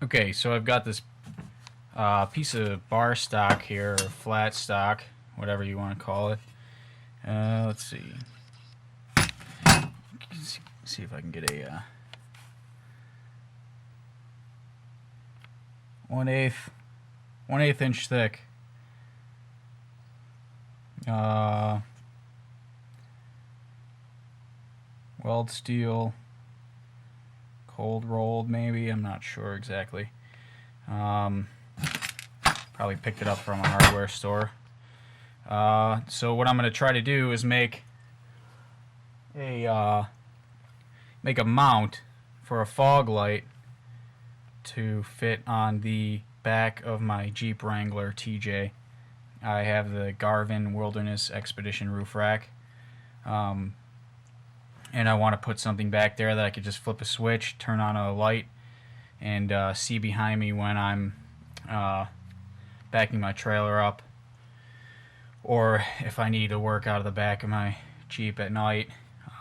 Okay, so I've got this piece of bar stock here, or flat stock, whatever you want to call it. Let's see. See if I can get a 1/8 inch thick weld steel, cold rolled maybe, I'm not sure exactly. Probably picked it up from a hardware store. So what I'm going to try to do is make a mount for a fog light to fit on the back of my Jeep Wrangler TJ. I have the Garvin Wilderness Expedition roof rack, and I want to put something back there that I could just flip a switch, turn on a light, and see behind me when I'm backing my trailer up, or if I need to work out of the back of my Jeep at night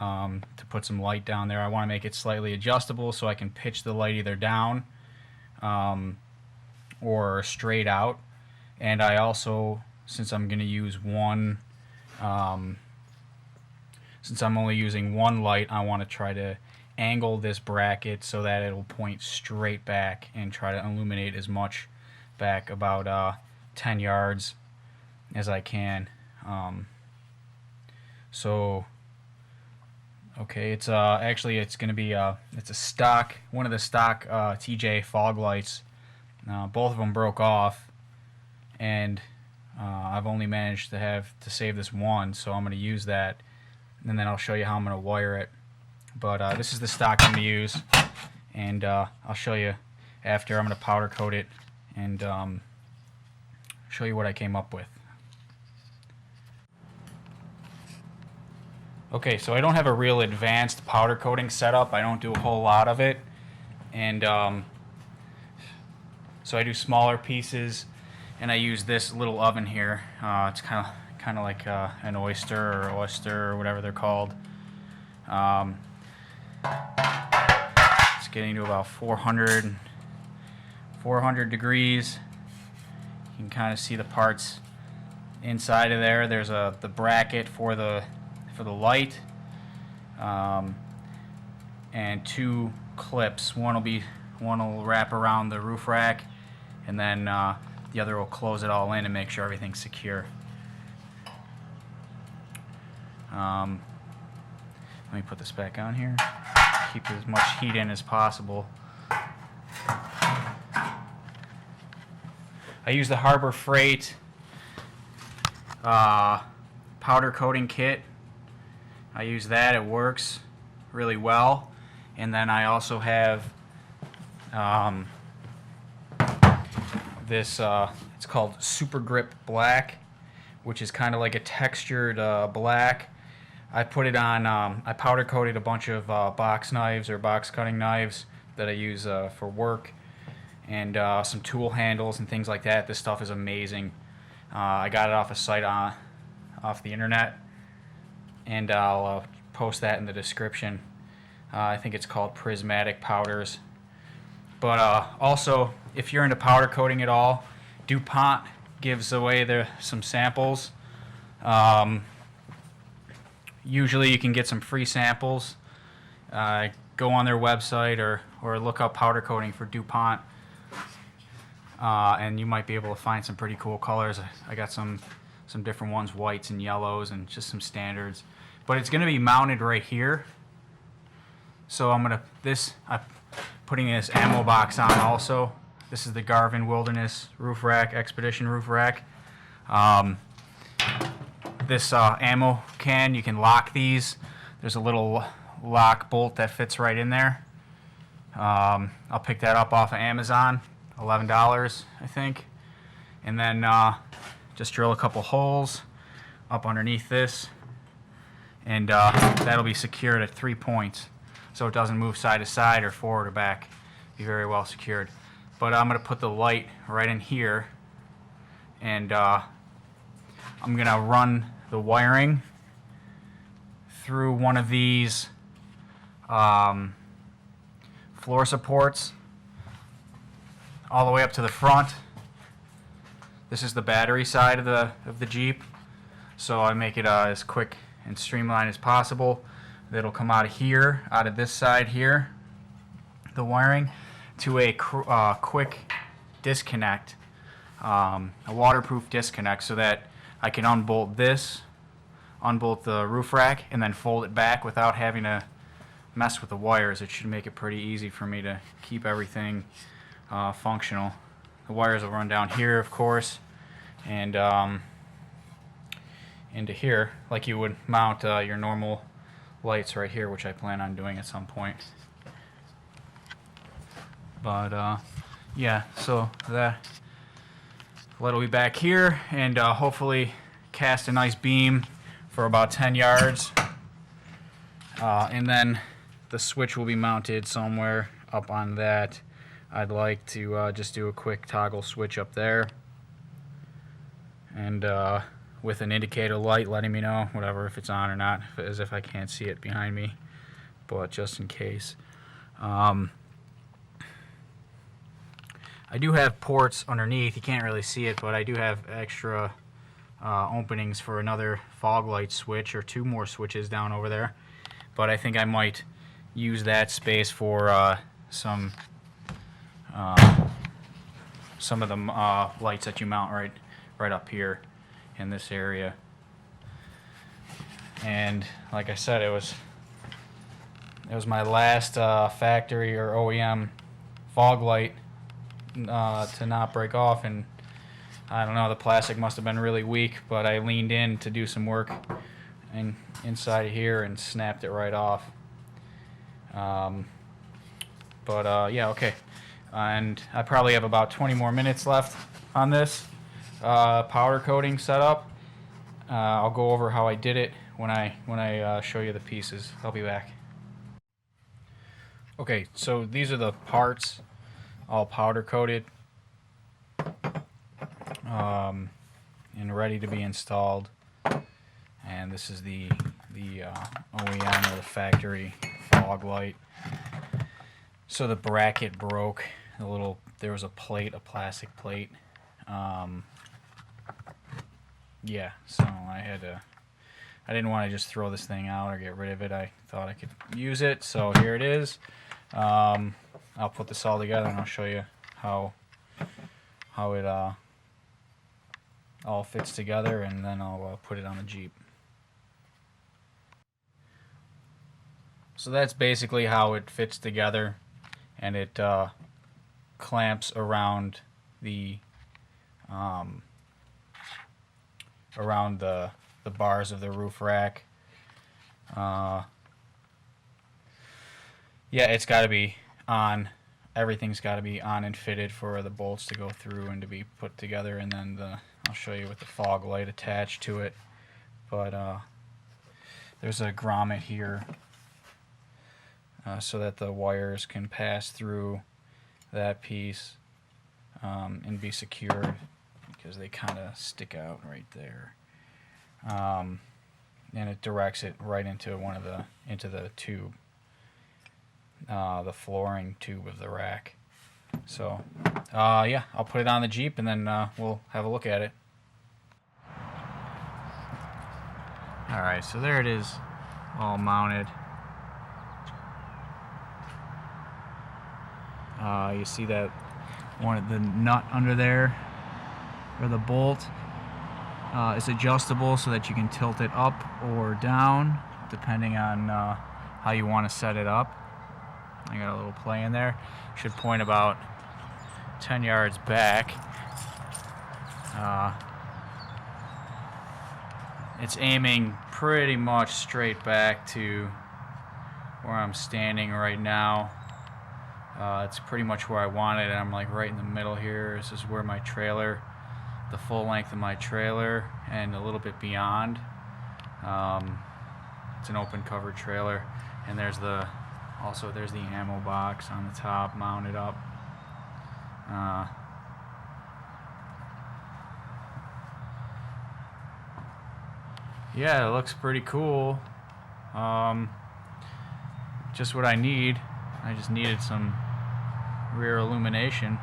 to put some light down there. I want to make it slightly adjustable so I can pitch the light either down or straight out. And I also, since I'm going to use since I'm only using one light, I want to try to angle this bracket so that it'll point straight back and try to illuminate as much back, about 10 yards as I can. Okay, it's actually it's going to be it's a stock, one of the stock TJ fog lights. Both of them broke off, and I've only managed to save this one, so I'm going to use that, and then I'll show you how I'm going to wire it. But this is the stock I'm going to use, and I'll show you after. I'm going to powder coat it and show you what I came up with. Okay, so I don't have a real advanced powder coating setup. I don't do a whole lot of it, and so I do smaller pieces, and I use this little oven here. It's kind of like an oyster or whatever they're called. It's getting to about 400 degrees. You can kind of see the parts inside of there. There's the bracket for the light, and two clips. One will wrap around the roof rack, and then the other will close it all in and make sure everything's secure. Let me put this back on here. Keep as much heat in as possible. I use the Harbor Freight powder coating kit. I use that. It works really well. And then I also have this, it's called Super Grip Black, which is kind of like a textured black. I put it on, I powder coated a bunch of box knives or box cutting knives that I use for work, and some tool handles and things like that. This stuff is amazing. I got it off a site off the internet, and I'll post that in the description. I think it's called Prismatic Powders. But also, if you're into powder coating at all, DuPont gives away some samples. Usually you can get some free samples. Go on their website or look up powder coating for DuPont, and you might be able to find some pretty cool colors. I got some different ones, whites and yellows, and just some standards. But it's going to be mounted right here. So I'm putting this ammo box on also. This is the Garvin Wilderness Roof Rack, Expedition Roof Rack. This ammo can, you can lock these. There's a little lock bolt that fits right in there. I'll pick that up off of Amazon, $11 I think. And then just drill a couple holes up underneath this, and that'll be secured at 3 points, so it doesn't move side to side or forward or back. Be very well secured. But I'm going to put the light right in here, and I'm going to run the wiring through one of these floor supports all the way up to the front. This is the battery side of the Jeep, so I make it as quick and streamlined as possible. It'll come out of here, out of this side here, the wiring, to a quick disconnect, a waterproof disconnect, so that I can unbolt the roof rack, and then fold it back without having to mess with the wires. It should make it pretty easy for me to keep everything functional. The wires will run down here, of course, and into here, like you would mount your normal lights right here, which I plan on doing at some point. But yeah, so that light will be back here, and hopefully cast a nice beam for about 10 yards, and then the switch will be mounted somewhere up on that. I'd like to just do a quick toggle switch up there, and with an indicator light letting me know whatever if it's on or not, as if I can't see it behind me, but just in case. I do have ports underneath. You can't really see it, but I do have extra openings for another fog light switch, or 2 more switches down over there. But I think I might use that space for some of the lights that you mount right up here in this area. And like I said, it was my last factory or OEM fog light to not break off, and I don't know, the plastic must have been really weak, but I leaned in to do some work and inside of here and snapped it right off. Yeah, okay. And I probably have about 20 more minutes left on this powder coating setup. I'll go over how I did it when I show you the pieces. I'll be back. Okay, so these are the parts, all powder coated and ready to be installed. And this is the OEM or the factory fog light. So the bracket broke. There was a plate, a plastic plate. Yeah, so I didn't want to just throw this thing out or get rid of it. I thought I could use it, so here it is. I'll put this all together and I'll show you how it all fits together, and then I'll put it on the Jeep. So that's basically how it fits together, and it clamps around the bars of the roof rack. Yeah, it's got to be on. Everything's got to be on and fitted for the bolts to go through and to be put together, and then I'll show you with the fog light attached to it. But there's a grommet here so that the wires can pass through that piece and be secured, because they kind of stick out right there. And it directs it right into the tube, the flooring tube of the rack. So yeah, I'll put it on the Jeep, and then we'll have a look at it. Alright, so there it is, all mounted. You see that the nut under there, or the bolt, is adjustable so that you can tilt it up or down depending on how you want to set it up. I got a little play in there. Should point about 10 yards back. It's aiming pretty much straight back to where I'm standing right now. It's pretty much where I want it. I'm like right in the middle here. This is where my trailer, the full length of my trailer, and a little bit beyond. It's an open covered trailer, and there's the ammo box on the top mounted up. Yeah, it looks pretty cool. Just what I need. I just needed some rear illumination.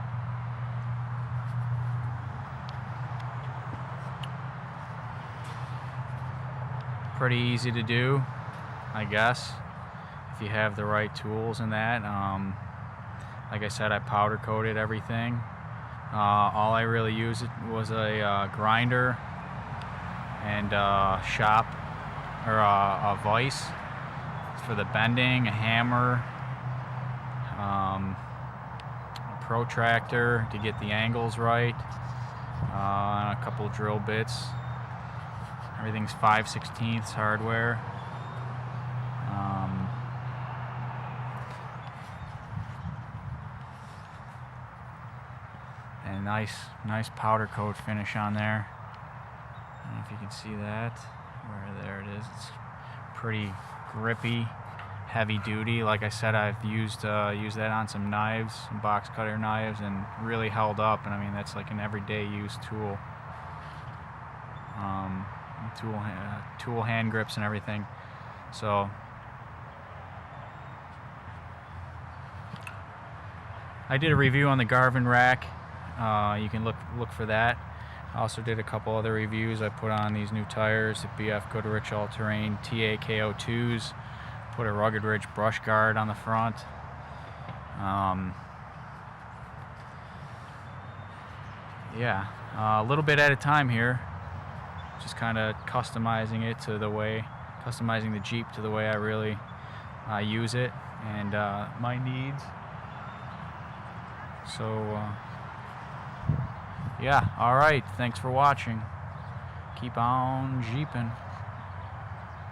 pretty easy to do, I guess, if you have the right tools and that. Like I said, I powder coated everything. All I really used was a grinder and a vise for the bending, a hammer, a protractor to get the angles right, and a couple drill bits. Everything's 5/16 hardware. And nice powder coat finish on there. I don't know if you can see that. There it is. It's pretty grippy, heavy duty. Like I said, I've used that on some knives, some box cutter knives, and really held up. And I mean, that's like an everyday use tool. Tool hand grips and everything. So I did a review on the Garvin rack. You can look for that. I also did a couple other reviews. I put on these new tires, the BF Goodrich All-Terrain TAKO2s. Put a Rugged Ridge brush guard on the front. Yeah, a little bit at a time here. Just kind of customizing the Jeep to the way I really use it and my needs. So yeah, all right, thanks for watching. Keep on Jeeping.